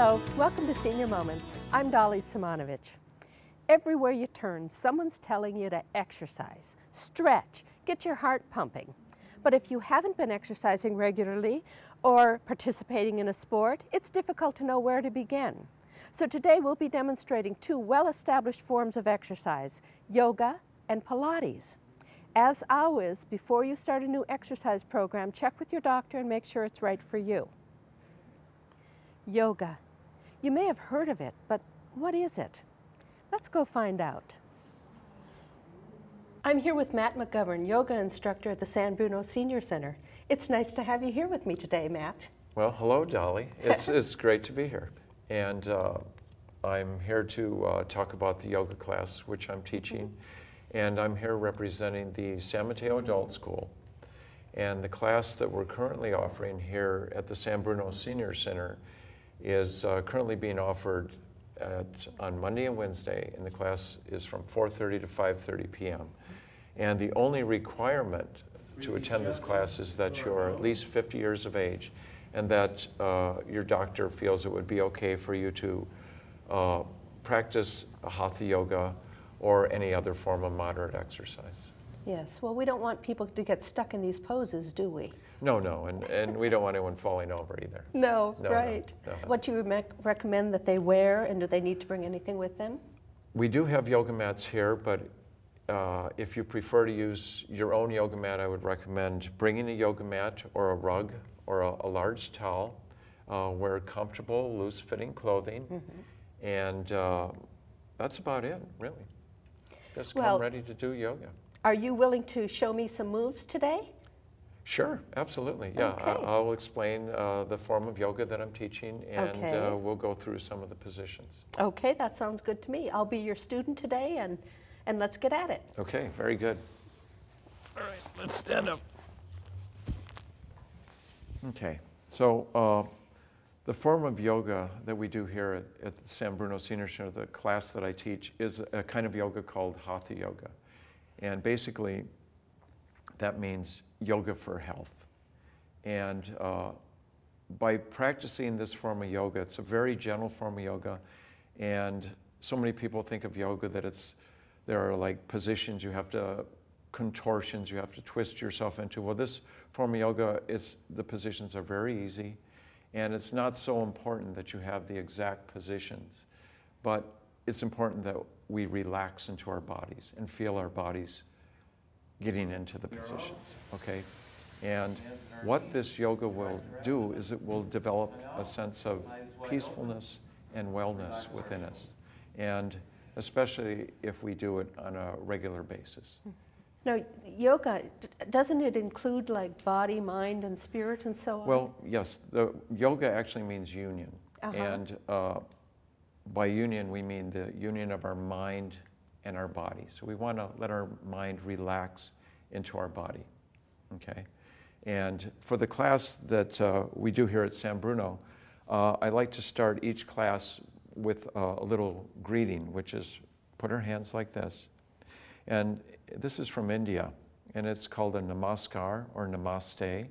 Hello, welcome to Senior Moments. I'm Dolly Simonovich. Everywhere you turn, someone's telling you to exercise, stretch, get your heart pumping. But if you haven't been exercising regularly or participating in a sport, it's difficult to know where to begin. So today we'll be demonstrating two well-established forms of exercise, yoga and Pilates. As always, before you start a new exercise program, check with your doctor and make sure it's right for you. Yoga. You may have heard of it, but what is it? Let's go find out. I'm here with Matt McGovern, yoga instructor at the San Bruno Senior Center. It's nice to have you here with me today, Matt. Well, hello, Dolly. It's great to be here. And I'm here to talk about the yoga class which I'm teaching. And I'm here representing the San Mateo Adult School. And the class that we're currently offering here at the San Bruno Senior Center is currently being offered on Monday and Wednesday, and the class is from 4:30 to 5:30 p.m. And the only requirement to attend this class is that you're at least 50 years of age and that your doctor feels it would be okay for you to practice hatha yoga or any other form of moderate exercise. Yes, well, we don't want people to get stuck in these poses, do we? No, and we don't want anyone falling over either. No, right. No. What do you recommend that they wear, and do they need to bring anything with them? We do have yoga mats here, but if you prefer to use your own yoga mat, I would recommend bringing a yoga mat or a rug or a large towel. Wear comfortable, loose-fitting clothing, and that's about it, really. Just come ready to do yoga. Are you willing to show me some moves today? Sure, absolutely. Yeah, Okay. I'll explain the form of yoga that I'm teaching, and we'll go through some of the positions. Okay, that sounds good to me. I'll be your student today, and let's get at it. Okay, very good. All right, let's stand up. Okay, so the form of yoga that we do here at the San Bruno Senior Center, the class that I teach, is a kind of yoga called hatha yoga. And basically, that means yoga for health. And by practicing this form of yoga, it's a very gentle form of yoga. And so many people think of yoga that there are like positions you have to, contortions you have to twist yourself into. Well, this form of yoga, the positions are very easy. And it's not so important that you have the exact positions. But it's important that we relax into our bodies and feel our bodies getting into the positions, okay? And what this yoga will do is it will develop a sense of peacefulness and wellness within us, and especially if we do it on a regular basis. Now, yoga, doesn't it include like body, mind, and spirit and so on? Well, yes, the yoga actually means union. And by union, we mean the union of our mind and our body. So we want to let our mind relax into our body, okay? And for the class that we do here at San Bruno, I like to start each class with a little greeting, which is put our hands like this. And this is from India, and it's called a namaskar or namaste.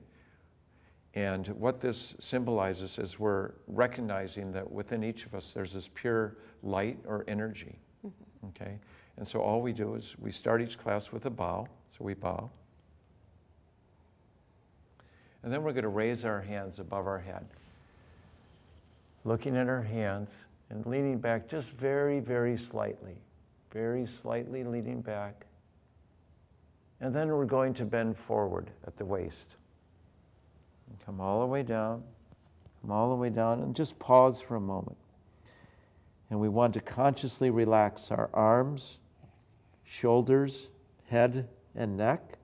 And what this symbolizes is we're recognizing that within each of us there's this pure light or energy, okay? And so all we do is we start each class with a bow, so we bow. And then we're going to raise our hands above our head, looking at our hands and leaning back just very, very slightly leaning back. And then we're going to bend forward at the waist. Come all the way down, and just pause for a moment. And we want to consciously relax our arms, shoulders, head, and neck.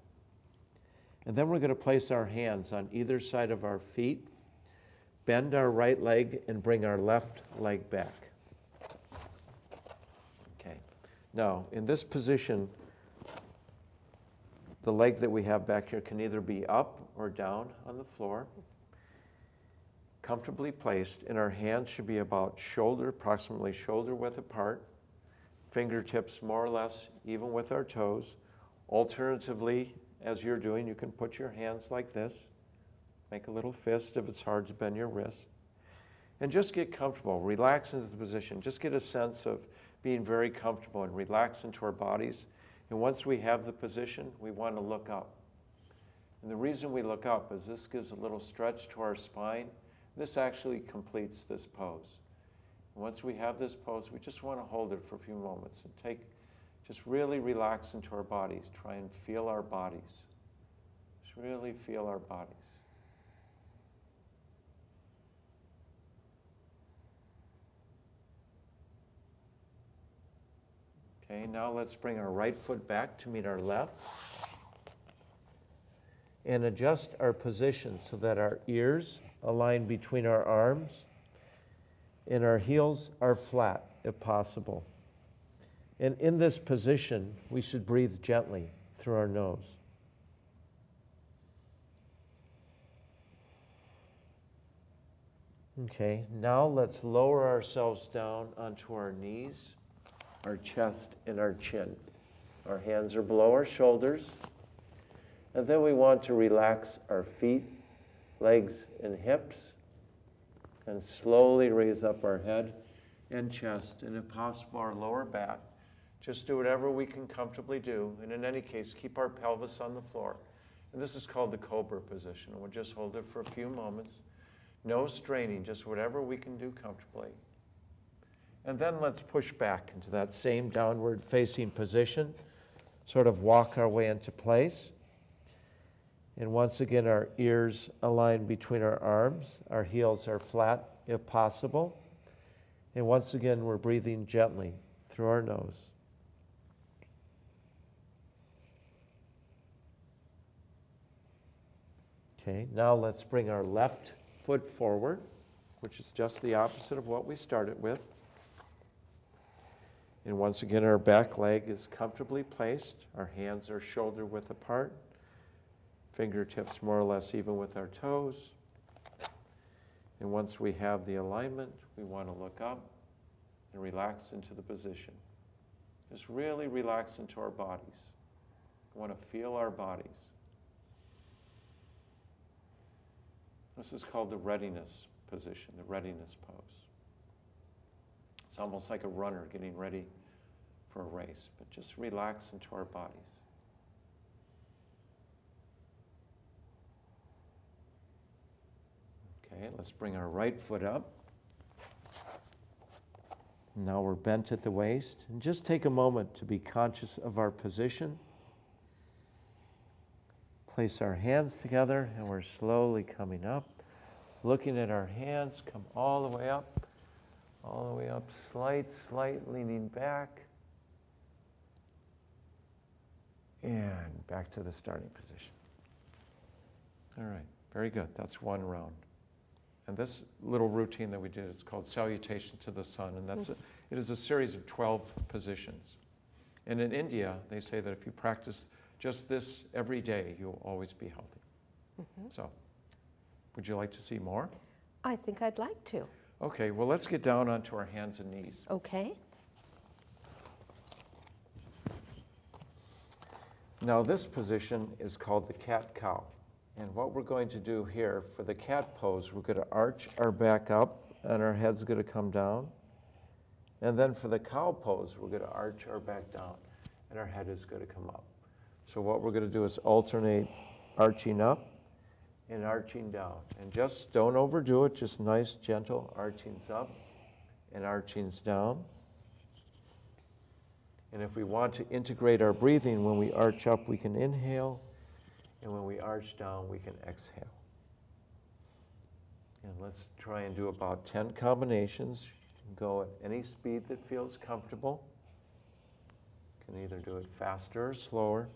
And then we're going to place our hands on either side of our feet, bend our right leg, and bring our left leg back. Okay. Now, in this position, the leg that we have back here can either be up or down on the floor, comfortably placed, and our hands should be about approximately shoulder width apart, fingertips more or less even with our toes. Alternatively, as you're doing, you can put your hands like this, make a little fist if it's hard to bend your wrist, And just get comfortable, relax into the position. Just get a sense of being very comfortable and relax into our bodies. And once we have the position, we want to look up. And the reason we look up is this gives a little stretch to our spine. This actually completes this pose. And once we have this pose, we just want to hold it for a few moments and just really relax into our bodies. Try and feel our bodies. Just really feel our bodies. Okay, now let's bring our right foot back to meet our left. And adjust our position so that our ears align between our arms and our heels are flat if possible. And in this position, we should breathe gently through our nose. Okay, now let's lower ourselves down onto our knees, our chest, and our chin. Our hands are below our shoulders. And then we want to relax our feet, legs, and hips, and slowly raise up our head and chest, and if possible, our lower back. Just do whatever we can comfortably do, and in any case, keep our pelvis on the floor. And this is called the cobra position, and we'll just hold it for a few moments. No straining, just whatever we can do comfortably. And then let's push back into that same downward facing position, sort of walk our way into place. And once again, our ears align between our arms. Our heels are flat if possible. And once again, we're breathing gently through our nose. Okay, now let's bring our left foot forward, which is just the opposite of what we started with. And once again, our back leg is comfortably placed. Our hands are shoulder width apart. Fingertips more or less even with our toes. And once we have the alignment, we want to look up and relax into the position. Just really relax into our bodies. We want to feel our bodies. This is called the readiness position, the readiness pose. It's almost like a runner getting ready for a race, but just relax into our bodies. Okay, let's bring our right foot up. Now we're bent at the waist. And just take a moment to be conscious of our position. Place our hands together, and we're slowly coming up. Looking at our hands, come all the way up, slight leaning back. And back to the starting position. All right, very good. That's one round. And this little routine that we did is called Salutation to the Sun, and it is a series of 12 positions. And in India, they say that if you practice just this every day, you'll always be healthy. So, would you like to see more? I think I'd like to. Okay, well, let's get down onto our hands and knees. Okay. Now, this position is called the cat-cow. And what we're going to do here for the cat pose, we're going to arch our back up and our head's going to come down. And then for the cow pose, we're going to arch our back down and our head is going to come up. So what we're going to do is alternate arching up and arching down. And just don't overdo it, just nice, gentle archings up and archings down. And if we want to integrate our breathing, when we arch up, we can inhale. And when we arch down, we can exhale. And let's try and do about 10 combinations. You can go at any speed that feels comfortable. You can either do it faster or slower.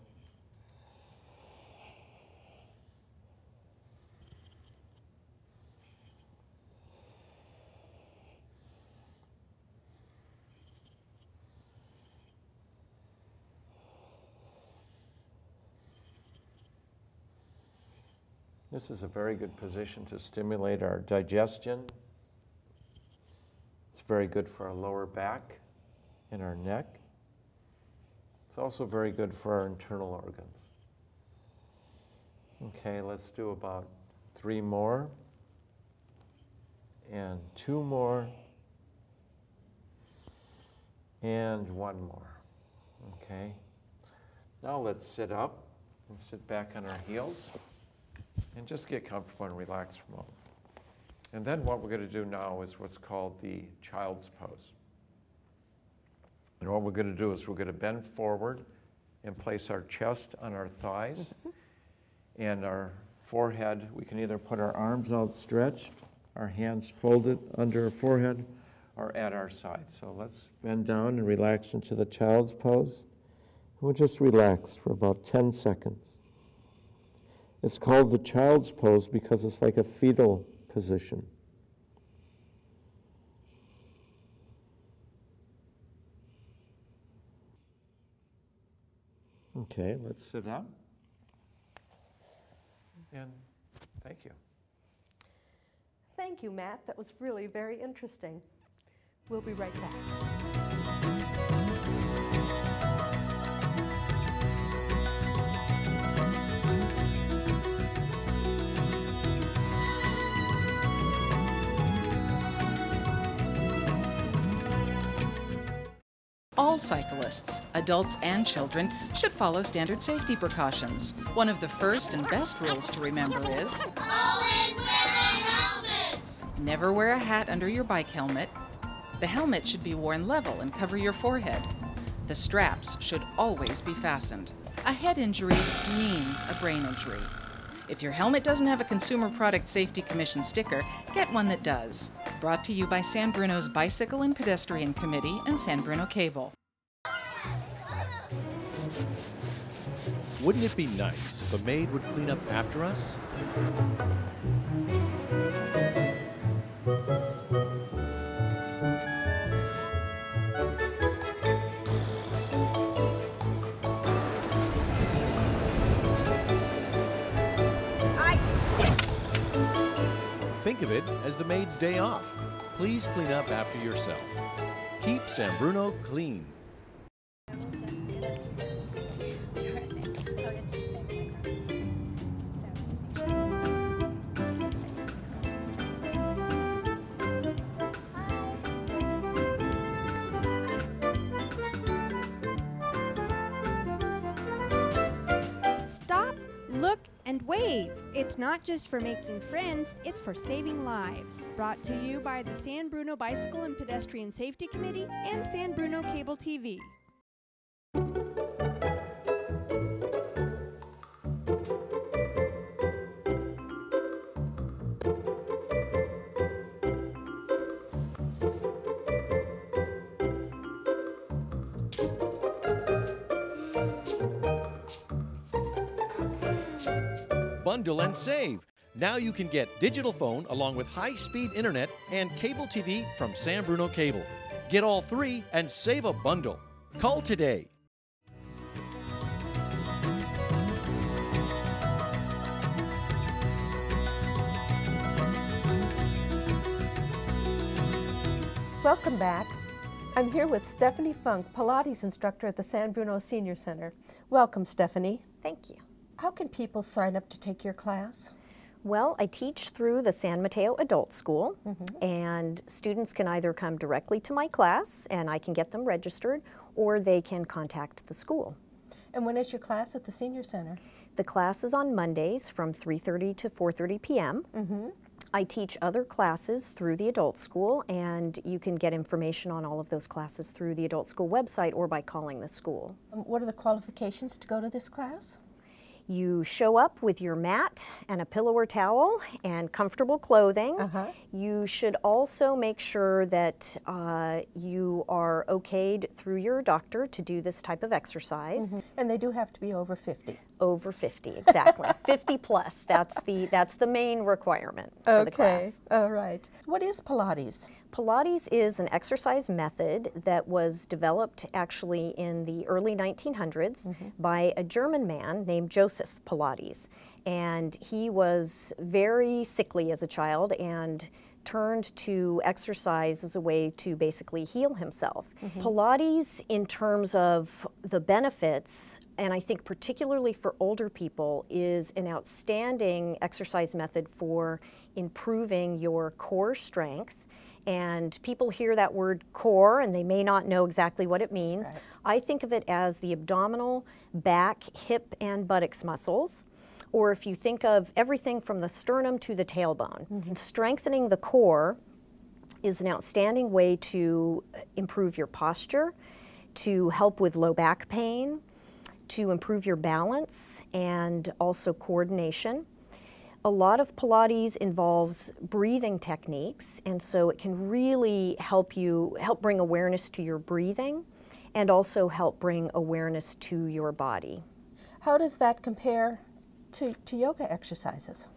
This is a very good position to stimulate our digestion. It's very good for our lower back and our neck. It's also very good for our internal organs. Okay, let's do about 3 more. And 2 more. And 1 more. Okay. Now let's sit up and sit back on our heels and just get comfortable and relax for a moment. And then what we're going to do now is what's called the child's pose. And what we're going to do is we're going to bend forward and place our chest on our thighs and our forehead. We can either put our arms outstretched, our hands folded under our forehead, or at our sides. So let's bend down and relax into the child's pose. We'll just relax for about 10 seconds. It's called the child's pose because it's like a fetal position. Okay, let's sit up. And thank you. Thank you, Matt. That was really very interesting. We'll be right back. All cyclists, adults and children, should follow standard safety precautions. One of the first and best rules to remember is always wear a helmet! Never wear a hat under your bike helmet. The helmet should be worn level and cover your forehead. The straps should always be fastened. A head injury means a brain injury. If your helmet doesn't have a Consumer Product Safety Commission sticker, get one that does. Brought to you by San Bruno's Bicycle and Pedestrian Committee and San Bruno Cable. Wouldn't it be nice if a maid would clean up after us? Think of it as the maid's day off. Please clean up after yourself. Keep San Bruno clean. Stop, look, and wave. It's not just for making friends, it's for saving lives. Brought to you by the San Bruno Bicycle and Pedestrian Safety Committee and San Bruno Cable TV. Bundle and save. Now you can get digital phone along with high-speed internet and cable TV from San Bruno Cable. Get all 3 and save a bundle. Call today. Welcome back. I'm here with Stephanie Funk, Pilates instructor at the San Bruno Senior Center. Welcome, Stephanie. Thank you. How can people sign up to take your class? Well, I teach through the San Mateo Adult School, and students can either come directly to my class and I can get them registered, or they can contact the school. And when is your class at the Senior Center? The class is on Mondays from 3:30 to 4:30 p.m. I teach other classes through the adult school, and you can get information on all of those classes through the adult school website or by calling the school. What are the qualifications to go to this class? You show up with your mat and a pillow or towel and comfortable clothing. You should also make sure that you are okayed through your doctor to do this type of exercise. And they do have to be over 50. Over 50, exactly. 50 plus, that's the main requirement for the class. All right. What is Pilates? Pilates is an exercise method that was developed actually in the early 1900s by a German man named Joseph Pilates. And he was very sickly as a child and turned to exercise as a way to basically heal himself. Pilates, in terms of the benefits, and I think particularly for older people, is an outstanding exercise method for improving your core strength. And people hear that word core and they may not know exactly what it means. Right. I think of it as the abdominal, back, hip, and buttocks muscles. Or if you think of everything from the sternum to the tailbone. Strengthening the core is an outstanding way to improve your posture, to help with low back pain, to improve your balance, and also coordination. A lot of Pilates involves breathing techniques, and so it can really help bring awareness to your breathing and also help bring awareness to your body. How does that compare to yoga exercises?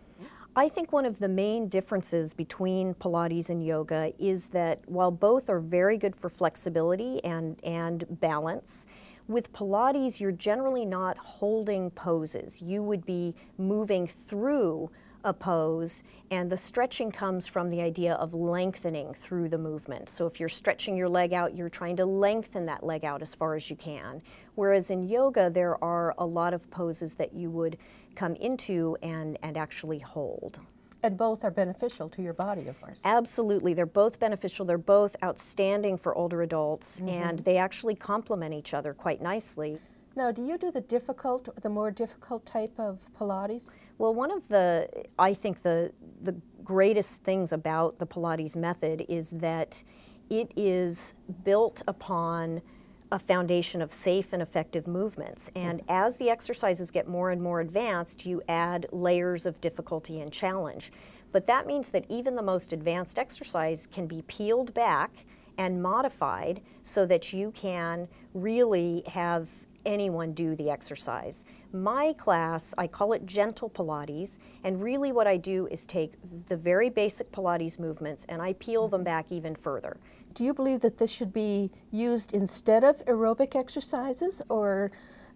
I think one of the main differences between Pilates and yoga is that while both are very good for flexibility and balance, with Pilates, you're generally not holding poses. You would be moving through a pose, and the stretching comes from the idea of lengthening through the movement. So if you're stretching your leg out, you're trying to lengthen that leg out as far as you can. Whereas in yoga, there are a lot of poses that you would come into and actually hold. And both are beneficial to your body, of course. Absolutely. They're both beneficial. They're both outstanding for older adults, and they actually complement each other quite nicely. Now, do you do the more difficult type of Pilates? Well, one of I think the greatest things about the Pilates method is that it is built upon a foundation of safe and effective movements. And as the exercises get more and more advanced, you add layers of difficulty and challenge. But that means that even the most advanced exercise can be peeled back and modified so that you can really have anyone do the exercise. My class, I call it gentle Pilates, and really what I do is take the very basic Pilates movements and I peel them back even further. Do you believe that this should be used instead of aerobic exercises or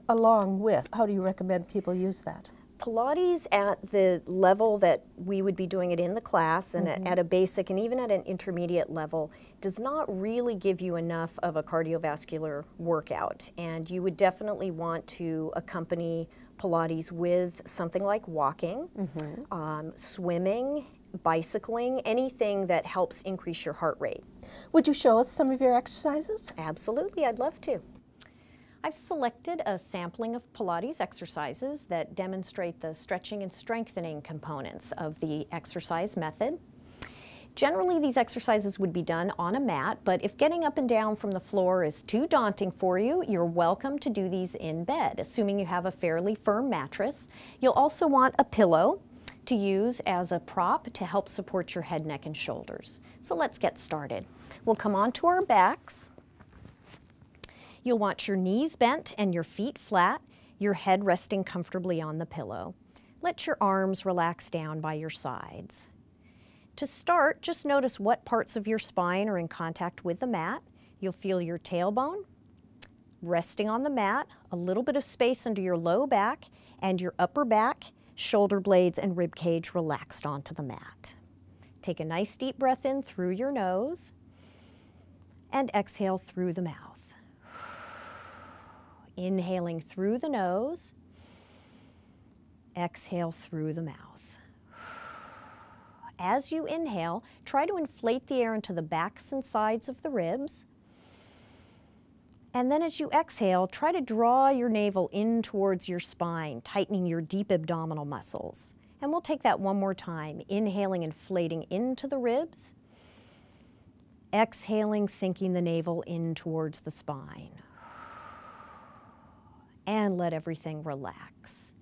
along with? How do you recommend people use that? Pilates at the level that we would be doing it in the class and at a basic and even at an intermediate level does not really give you enough of a cardiovascular workout. And you would definitely want to accompany Pilates with something like walking, swimming, bicycling, anything that helps increase your heart rate. Would you show us some of your exercises? Absolutely, I'd love to. I've selected a sampling of Pilates exercises that demonstrate the stretching and strengthening components of the exercise method. Generally, these exercises would be done on a mat, but if getting up and down from the floor is too daunting for you, you're welcome to do these in bed, assuming you have a fairly firm mattress. You'll also want a pillow to use as a prop to help support your head, neck, and shoulders. So let's get started. We'll come onto our backs. You'll want your knees bent and your feet flat, your head resting comfortably on the pillow. Let your arms relax down by your sides. To start, just notice what parts of your spine are in contact with the mat. You'll feel your tailbone resting on the mat, a little bit of space under your low back, and your upper back, shoulder blades, and rib cage relaxed onto the mat. Take a nice deep breath in through your nose and exhale through the mouth. Inhaling through the nose, exhale through the mouth. As you inhale, try to inflate the air into the backs and sides of the ribs. And then as you exhale, try to draw your navel in towards your spine, tightening your deep abdominal muscles. And we'll take that one more time, inhaling, inflating into the ribs. Exhaling, sinking the navel in towards the spine. And let everything relax.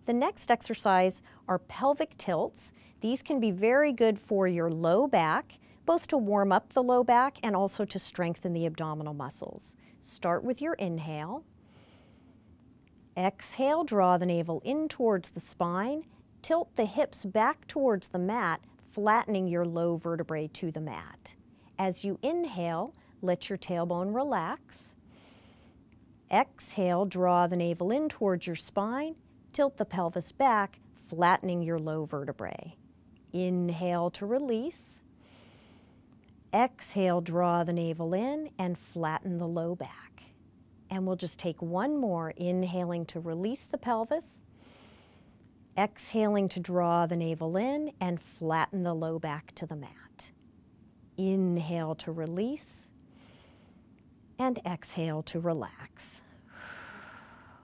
The next exercise are pelvic tilts. These can be very good for your low back, both to warm up the low back and also to strengthen the abdominal muscles. Start with your inhale. Exhale, draw the navel in towards the spine. Tilt the hips back towards the mat, flattening your low vertebrae to the mat. As you inhale, let your tailbone relax. Exhale, draw the navel in towards your spine, tilt the pelvis back, flattening your low vertebrae. Inhale to release. Exhale, draw the navel in and flatten the low back. And we'll just take one more, inhaling to release the pelvis. Exhaling to draw the navel in and flatten the low back to the mat. Inhale to release and exhale to relax.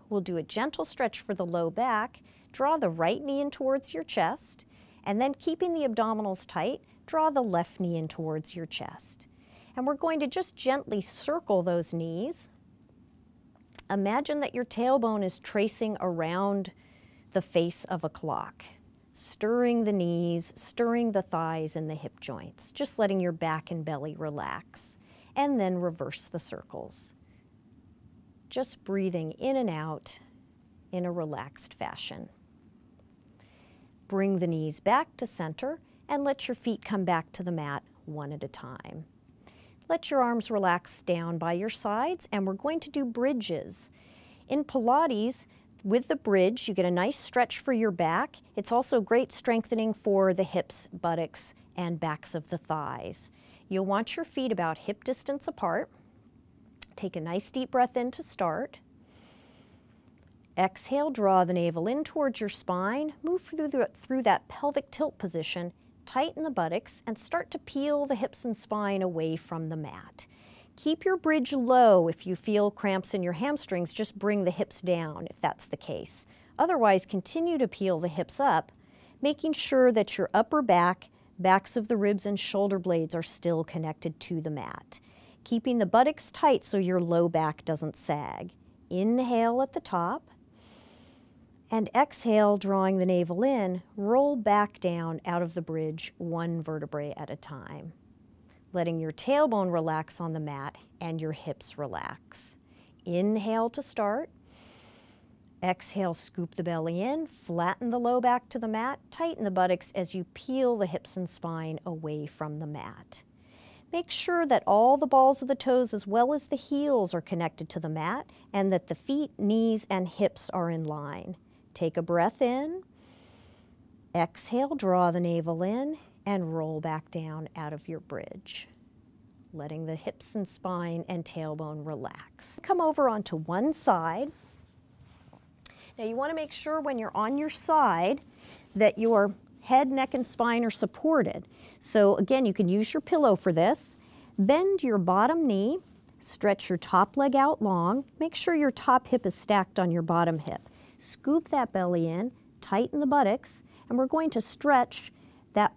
We'll do a gentle stretch for the low back. Draw the right knee in towards your chest, and then keeping the abdominals tight, draw the left knee in towards your chest. And we're going to just gently circle those knees. Imagine that your tailbone is tracing around the face of a clock, stirring the knees, stirring the thighs and the hip joints, just letting your back and belly relax, and then reverse the circles. Just breathing in and out in a relaxed fashion. Bring the knees back to center and let your feet come back to the mat one at a time. Let your arms relax down by your sides, and we're going to do bridges. In Pilates, with the bridge, you get a nice stretch for your back. It's also great strengthening for the hips, buttocks, and backs of the thighs. You'll want your feet about hip distance apart. Take a nice deep breath in to start. Exhale, draw the navel in towards your spine. Move through that pelvic tilt position. Tighten the buttocks and start to peel the hips and spine away from the mat. Keep your bridge low. If you feel cramps in your hamstrings, just bring the hips down if that's the case. Otherwise, continue to peel the hips up, making sure that your upper back, backs of the ribs and shoulder blades are still connected to the mat. Keeping the buttocks tight so your low back doesn't sag. Inhale at the top, and exhale, drawing the navel in, roll back down out of the bridge one vertebrae at a time, letting your tailbone relax on the mat and your hips relax. Inhale to start. Exhale, scoop the belly in, flatten the low back to the mat, tighten the buttocks as you peel the hips and spine away from the mat. Make sure that all the balls of the toes as well as the heels are connected to the mat and that the feet, knees, and hips are in line. Take a breath in. Exhale, draw the navel in, and roll back down out of your bridge, letting the hips and spine and tailbone relax. Come over onto one side. Now you want to make sure when you're on your side that your head, neck, and spine are supported. So again, you can use your pillow for this. Bend your bottom knee, stretch your top leg out long. Make sure your top hip is stacked on your bottom hip. Scoop that belly in, tighten the buttocks, and we're going to stretch that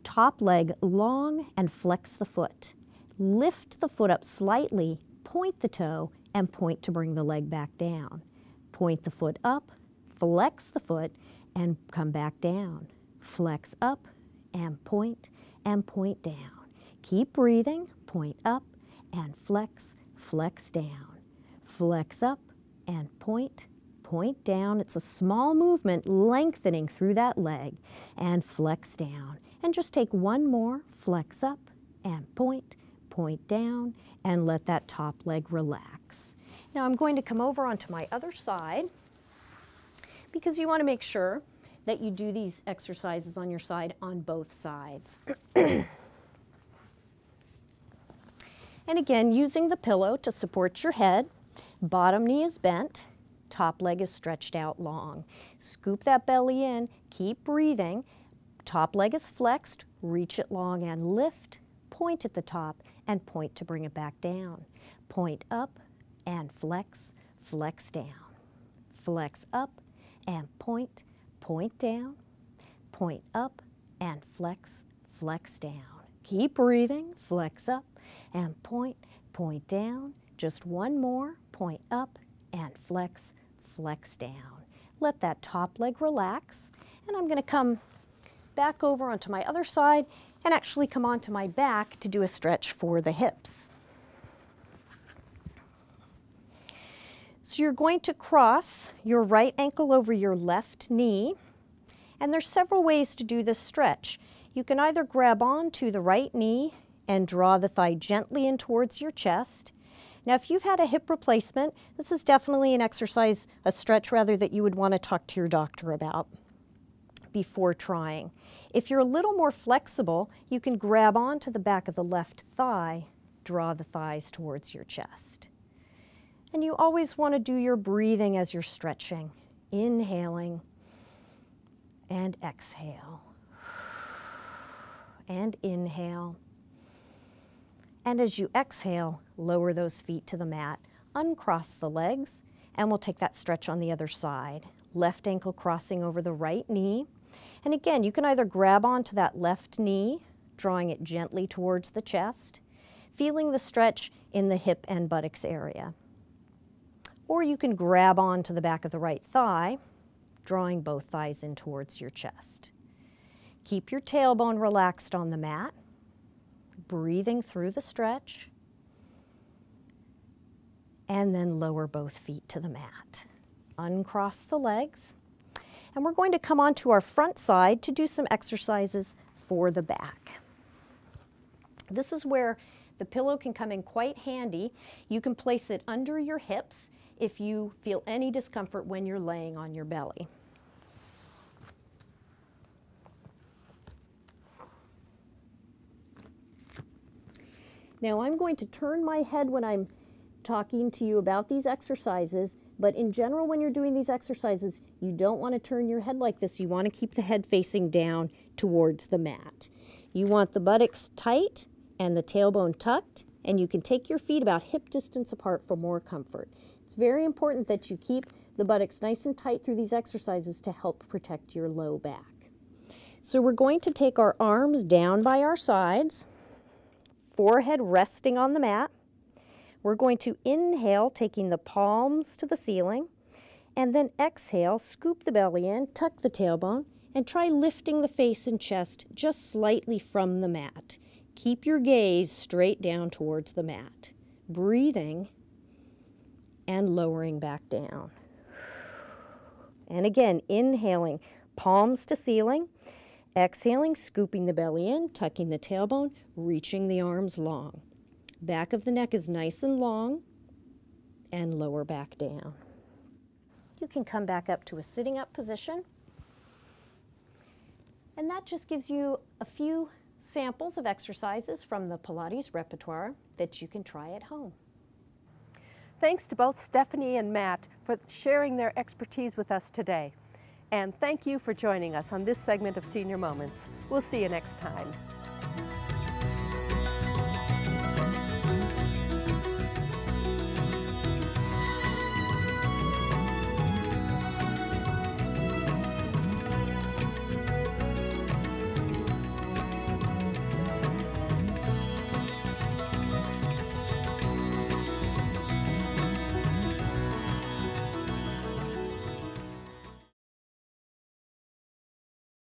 top leg long and flex the foot. Lift the foot up slightly, point the toe, and point to bring the leg back down. Point the foot up, flex the foot, and come back down. Flex up and point down. Keep breathing, point up and flex, flex down. Flex up and point down. It's a small movement lengthening through that leg, and flex down. And just take one more, flex up and point down, and let that top leg relax. Now I'm going to come over onto my other side because you want to make sure that you do these exercises on your side on both sides. And again, using the pillow to support your head, bottom knee is bent, top leg is stretched out long. Scoop that belly in, keep breathing, top leg is flexed, reach it long and lift, point at the top, and point to bring it back down. Point up and flex, flex down. Flex up and point down, point up and flex, flex down. Keep breathing, flex up and point down. Just one more, point up and flex, flex down. Let that top leg relax, and I'm going to come back over onto my other side and actually come onto my back to do a stretch for the hips. So you're going to cross your right ankle over your left knee, and there's several ways to do this stretch. You can either grab onto the right knee and draw the thigh gently in towards your chest. Now, if you've had a hip replacement, this is definitely an exercise, a stretch rather, that you would want to talk to your doctor about before trying. If you're a little more flexible, you can grab onto the back of the left thigh, draw the thighs towards your chest. And you always want to do your breathing as you're stretching. Inhaling And exhale. And inhale. And as you exhale, lower those feet to the mat. Uncross the legs, and we'll take that stretch on the other side. Left ankle crossing over the right knee. And again, you can either grab onto that left knee, drawing it gently towards the chest, feeling the stretch in the hip and buttocks area. Or you can grab onto the back of the right thigh, drawing both thighs in towards your chest. Keep your tailbone relaxed on the mat, breathing through the stretch, and then lower both feet to the mat. Uncross the legs, and we're going to come onto our front side to do some exercises for the back. This is where the pillow can come in quite handy. You can place it under your hips if you feel any discomfort when you're laying on your belly. Now I'm going to turn my head when I'm talking to you about these exercises, but in general when you're doing these exercises, you don't want to turn your head like this. You want to keep the head facing down towards the mat. You want the buttocks tight and the tailbone tucked, and you can take your feet about hip distance apart for more comfort. It's very important that you keep the buttocks nice and tight through these exercises to help protect your low back. So we're going to take our arms down by our sides, forehead resting on the mat. We're going to inhale, taking the palms to the ceiling, and then exhale, scoop the belly in, tuck the tailbone, and try lifting the face and chest just slightly from the mat. Keep your gaze straight down towards the mat. Breathing and lowering back down. And again, inhaling, palms to ceiling. Exhaling, scooping the belly in, tucking the tailbone, reaching the arms long. Back of the neck is nice and long, and lower back down. You can come back up to a sitting up position. And that just gives you a few samples of exercises from the Pilates repertoire that you can try at home. Thanks to both Stephanie and Matt for sharing their expertise with us today. And thank you for joining us on this segment of Senior Moments. We'll see you next time.